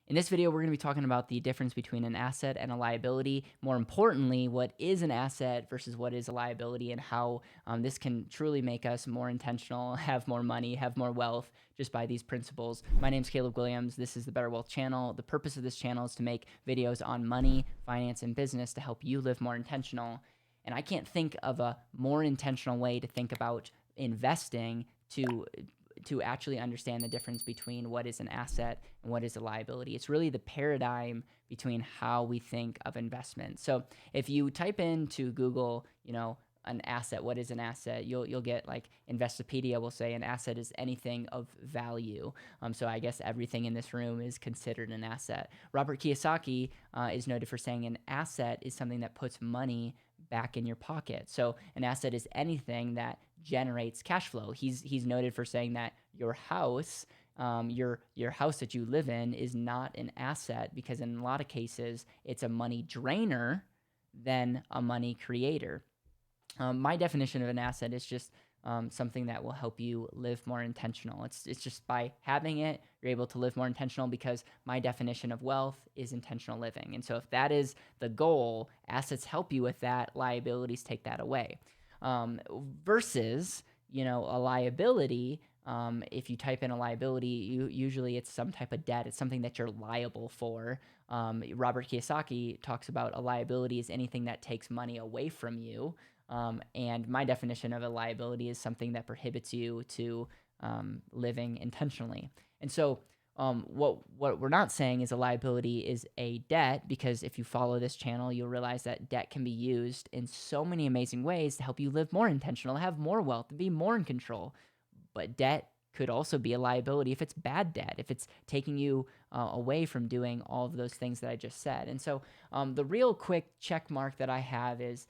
In this video, we're going to be talking about the difference between an asset and a liability. More importantly, what is an asset versus what is a liability, and how this can truly make us more intentional, have more money, have more wealth just by these principles. My name is Caleb Guilliams. This is the BetterWealth channel. The purpose of this channel is to make videos on money, finance, and business to help you live more intentional. And I can't think of a more intentional way to think about investing to actually understand the difference between what is an asset and what is a liability. It's really the paradigm between how we think of investment. So if you type into Google, an asset, what is an asset? You'll get like Investopedia will say an asset is anything of value. So I guess everything in this room is considered an asset. Robert Kiyosaki is noted for saying an asset is something that puts money back in your pocket. So an asset is anything that generates cash flow. He's noted for saying that your house, your house that you live in, is not an asset because in a lot of cases it's a money drainer than a money creator. My definition of an asset is just something that will help you live more intentional. It's just by having it, you're able to live more intentional, because my definition of wealth is intentional living. And so if that is the goal, assets help you with that, liabilities take that away. Versus, a liability, if you type in a liability, usually it's some type of debt. It's something that you're liable for. Robert Kiyosaki talks about a liability is anything that takes money away from you. And my definition of a liability is something that prohibits you to living intentionally. And so what we're not saying is a liability is a debt, because if you follow this channel, you'll realize that debt can be used in so many amazing ways to help you live more intentional, have more wealth, and be more in control. But debt could also be a liability if it's bad debt, if it's taking you away from doing all of those things that I just said. And so the real quick check mark that I have is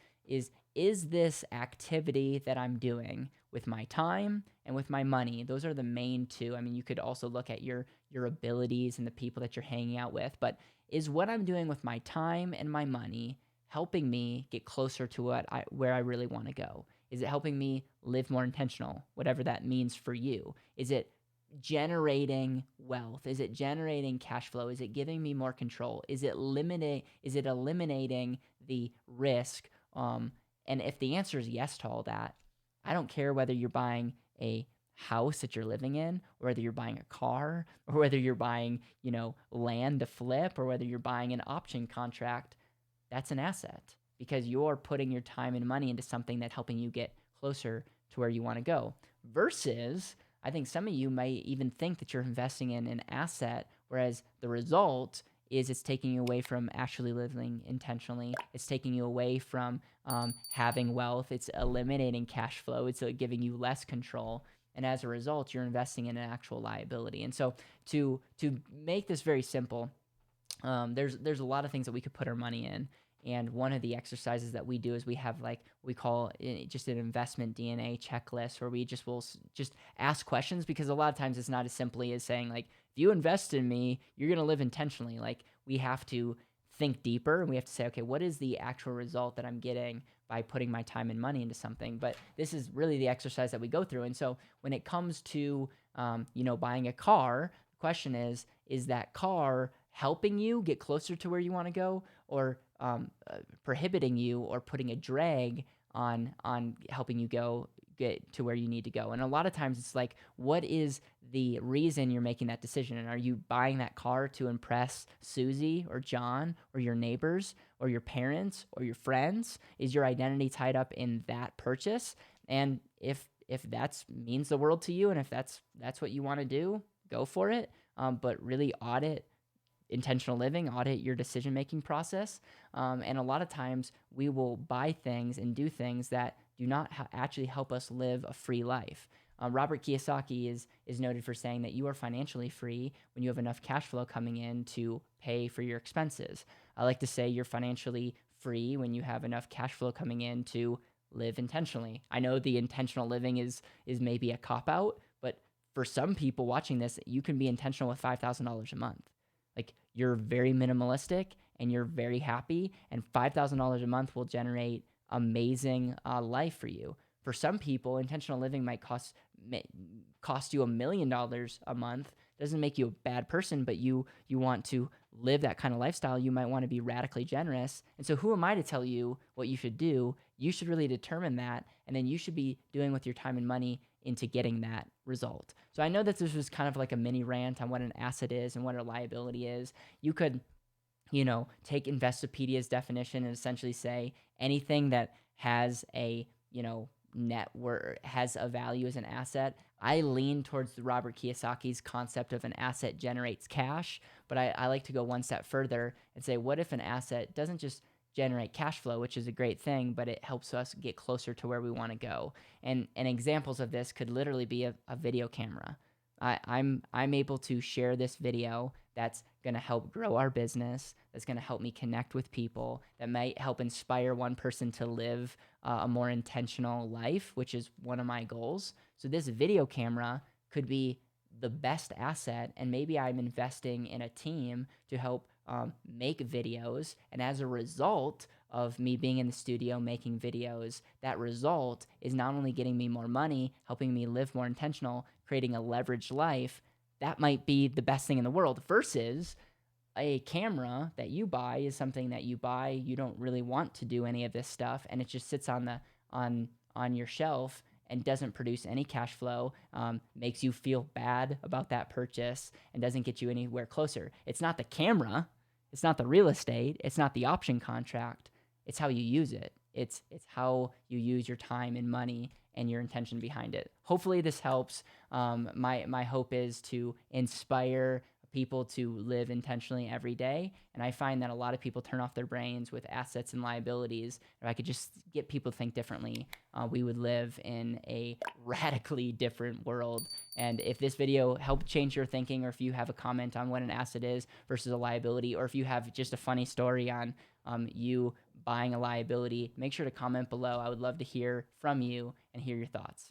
this activity that I'm doing with my time and with my money? Those are the main two. I mean, you could also look at your abilities and the people that you're hanging out with, but is what I'm doing with my time and my money helping me get closer to where I really want to go? Is it helping me live more intentional, whatever that means for you? Is it generating wealth? Is it generating cash flow? Is it giving me more control? Is it eliminating the risk? And if the answer is yes to all that, I don't care whether you're buying a house that you're living in, or whether you're buying a car, or whether you're buying, land to flip, or whether you're buying an option contract. That's an asset, because you're putting your time and money into something that's helping you get closer to where you want to go. Versus, I think some of you might even think that you're investing in an asset, whereas the result is it's taking you away from actually living intentionally. It's taking you away from having wealth. It's eliminating cash flow. It's giving you less control. And as a result, you're investing in an actual liability. And so to make this very simple, there's a lot of things that we could put our money in. And one of the exercises that we do is we have we call it just an investment DNA checklist, where we will just ask questions, because a lot of times it's not as simply as saying if you invest in me, you're going to live intentionally. We have to think deeper, and we have to say, okay, what is the actual result that I'm getting by putting my time and money into something? But this is really the exercise that we go through. And so when it comes to, buying a car, the question is that car helping you get closer to where you want to go, or prohibiting you, or putting a drag on helping you get to where you need to go? And a lot of times it's what is the reason you're making that decision? And are you buying that car to impress Susie or John or your neighbors or your parents or your friends? Is your identity tied up in that purchase? And if that means the world to you, and if that's what you want to do, go for it. But really audit intentional living, audit your decision-making process. And a lot of times we will buy things and do things that do not actually help us live a free life. Robert Kiyosaki is noted for saying that you are financially free when you have enough cash flow coming in to pay for your expenses. I like to say you're financially free when you have enough cash flow coming in to live intentionally. I know the intentional living is maybe a cop-out, but for some people watching this, you can be intentional with $5,000 a month. You're very minimalistic and you're very happy, and $5,000 a month will generate amazing life for you. For some people, intentional living might cost you $1 million a month doesn't make you a bad person, but you want to live that kind of lifestyle, you might want to be radically generous. And so who am I to tell you what you should do? You should really determine that, and then you should be doing with your time and money into getting that result. So I know that this was kind of like a mini rant on what an asset is and what a liability is. You could, take Investopedia's definition and essentially say anything that has a, net worth, has a value as an asset. I lean towards the Robert Kiyosaki's concept of an asset generates cash, but I like to go one step further and say, what if an asset doesn't just generate cash flow, which is a great thing, but it helps us get closer to where we want to go. And examples of this could literally be a video camera. I'm able to share this video that's going to help grow our business, that's going to help me connect with people, that might help inspire one person to live a more intentional life, which is one of my goals. So this video camera could be the best asset, and maybe I'm investing in a team to help make videos. And as a result of me being in the studio making videos, that result is not only getting me more money, helping me live more intentional, creating a leveraged life. That might be the best thing in the world versus a camera that you buy is something that you buy, you don't really want to do any of this stuff, and it just sits on your shelf and doesn't produce any cash flow, makes you feel bad about that purchase, and doesn't get you anywhere closer. It's not the camera, it's not the real estate, it's not the option contract, it's how you use it. It's how you use your time and money and your intention behind it. Hopefully this helps. My hope is to inspire people to live intentionally every day. And I find that a lot of people turn off their brains with assets and liabilities. If I could just get people to think differently, we would live in a radically different world. And if this video helped change your thinking, or if you have a comment on what an asset is versus a liability, or if you have just a funny story on you buying a liability, make sure to comment below. I would love to hear from you and hear your thoughts.